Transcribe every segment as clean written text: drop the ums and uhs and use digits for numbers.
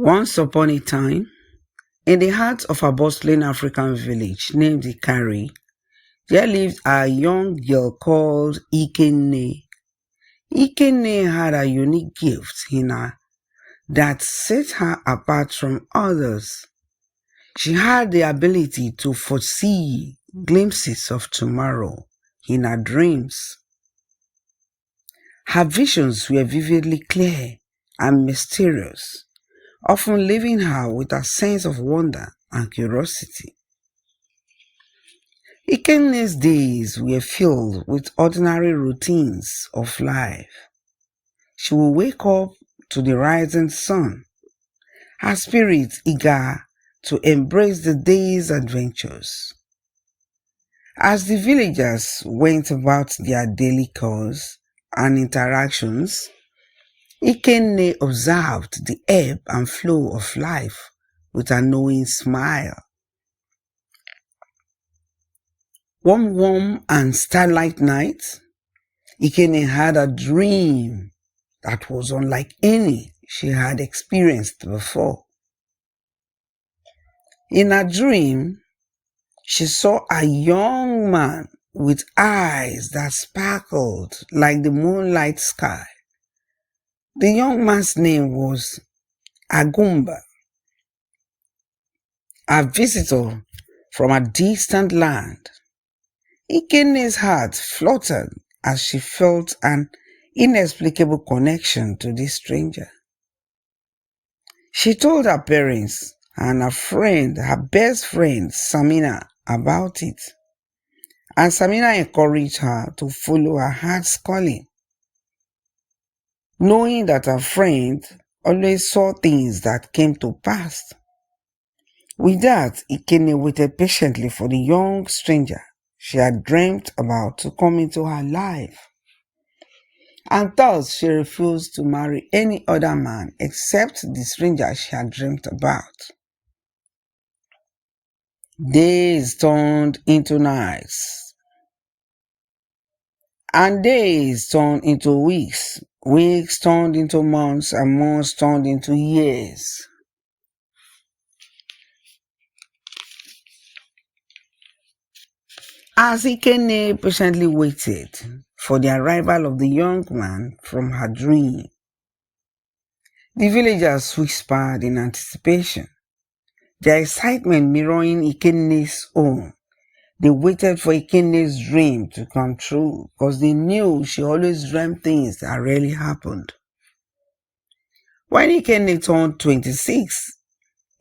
Once upon a time, in the heart of a bustling African village named Ikari, there lived a young girl called Ikenne. Ikenne had a unique gift in her that set her apart from others. She had the ability to foresee glimpses of tomorrow in her dreams. Her visions were vividly clear and mysterious, often leaving her with a sense of wonder and curiosity. Ikenne's days were filled with ordinary routines of life. She would wake up to the rising sun, her spirit eager to embrace the day's adventures. As the villagers went about their daily chores and interactions, Ikenne observed the ebb and flow of life with a knowing smile. One warm and starlight night, Ikenne had a dream that was unlike any she had experienced before. In her dream, she saw a young man with eyes that sparkled like the moonlight sky. The young man's name was Agumba, a visitor from a distant land. Ikenne's heart fluttered as she felt an inexplicable connection to this stranger. She told her parents and her best friend Samina, about it. And Samina encouraged her to follow her heart's calling, knowing that her friend always saw things that came to pass. With that, Ikenne waited patiently for the young stranger she had dreamt about to come into her life. And thus she refused to marry any other man except the stranger she had dreamt about. Days turned into nights, and days turned into weeks. Weeks turned into months, and months turned into years. As Ikenne patiently waited for the arrival of the young man from her dream, the villagers whispered in anticipation, their excitement mirroring Ikenne's own. They waited for Ikenne's dream to come true because they knew she always dreamt things that rarely happened. When Ikenne turned 26,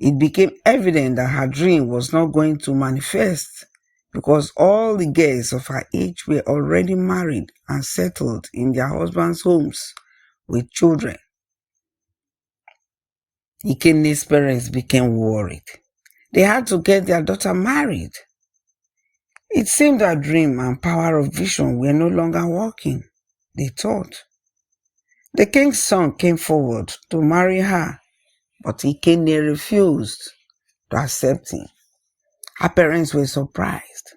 it became evident that her dream was not going to manifest because all the girls of her age were already married and settled in their husbands' homes with children. Ikenne's parents became worried. They had to get their daughter married. It seemed her dream and power of vision were no longer working, they thought. The king's son came forward to marry her, but Ikenne refused to accept him. Her parents were surprised.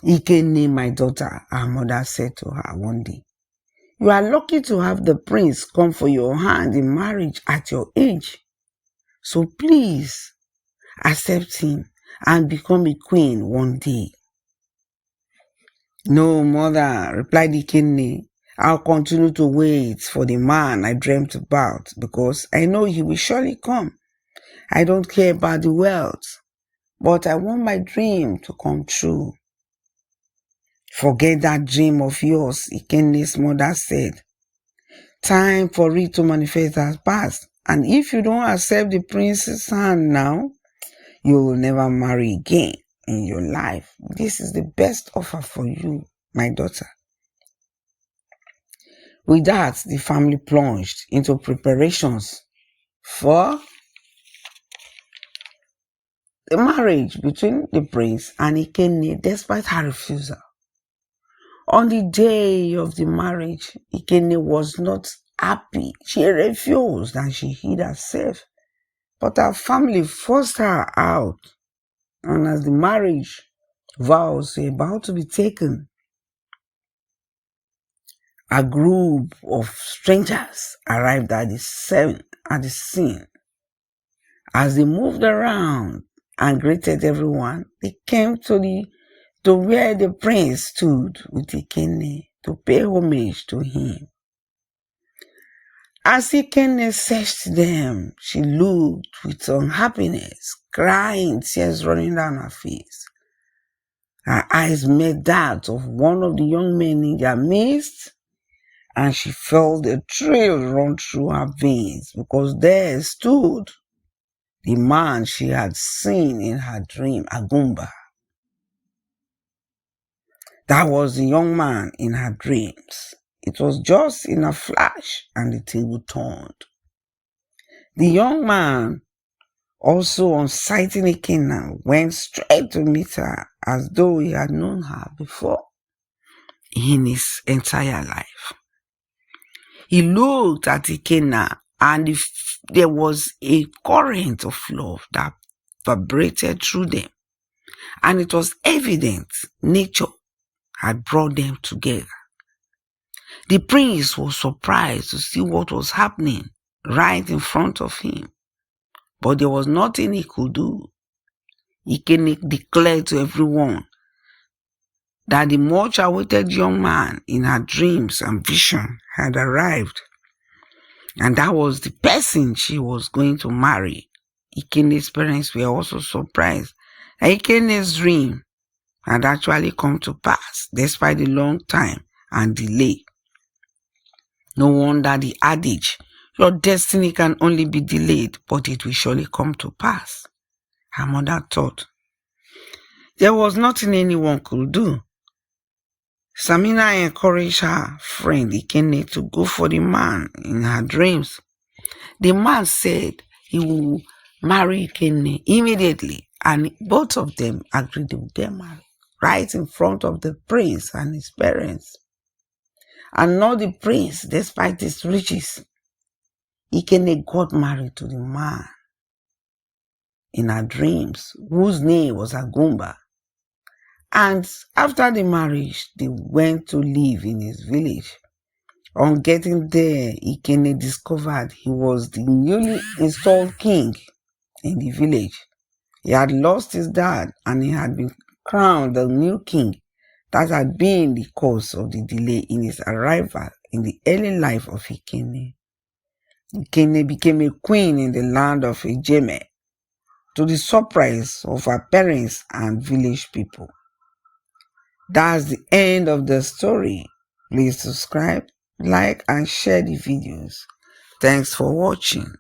Ikenne, my daughter, her mother said to her one day, you are lucky to have the prince come for your hand in marriage at your age. So please accept him and become a queen one day. No, mother, replied Ikenne. I'll continue to wait for the man I dreamt about because I know he will surely come. I don't care about the wealth, but I want my dream to come true. Forget that dream of yours, Ikenne's mother said. Time for it to manifest has passed, and if you don't accept the prince's hand now, you will never marry again in your life. This is the best offer for you, my daughter. With that, the family plunged into preparations for the marriage between the prince and Ikenne, despite her refusal. On the day of the marriage, Ikenne was not happy. She refused and she hid herself. But her family forced her out. And as the marriage vows were about to be taken, a group of strangers arrived at the scene. As they moved around and greeted everyone, they came to where the prince stood with Ikenne to pay homage to him. As Ikenne searched them, she looked with unhappiness, crying, tears running down her face. Her eyes met that of one of the young men in their midst, and she felt a thrill run through her veins, because there stood the man she had seen in her dream, Agumba. That was the young man in her dreams. It was just in a flash, and the table turned. The young man, also on sighting Ikenne, went straight to meet her as though he had known her before in his entire life. He looked at Ikenne, and there was a current of love that vibrated through them, and it was evident nature had brought them together. The prince was surprised to see what was happening right in front of him, but there was nothing he could do. Ikenne declared to everyone that the much awaited young man in her dreams and vision had arrived, and that was the person she was going to marry. Ikenne's parents were also surprised that Ikenne's dream had actually come to pass despite the long time and delay. No wonder the adage, your destiny can only be delayed, but it will surely come to pass, her mother thought. There was nothing anyone could do. Samina encouraged her friend Ikenne to go for the man in her dreams. The man said he will marry Ikenne immediately, and both of them agreed to get married right in front of the prince and his parents. And not the prince, despite his riches, Ikenne got married to the man in her dreams, whose name was Agumba. And after the marriage, they went to live in his village. On getting there, Ikenne discovered he was the newly installed king in the village. He had lost his dad, and he had been crowned the new king. That had been the cause of the delay in his arrival in the early life of Ikenne. Ikenne became a queen in the land of Ikenne, to the surprise of her parents and village people. That's the end of the story. Please subscribe, like, and share the videos. Thanks for watching.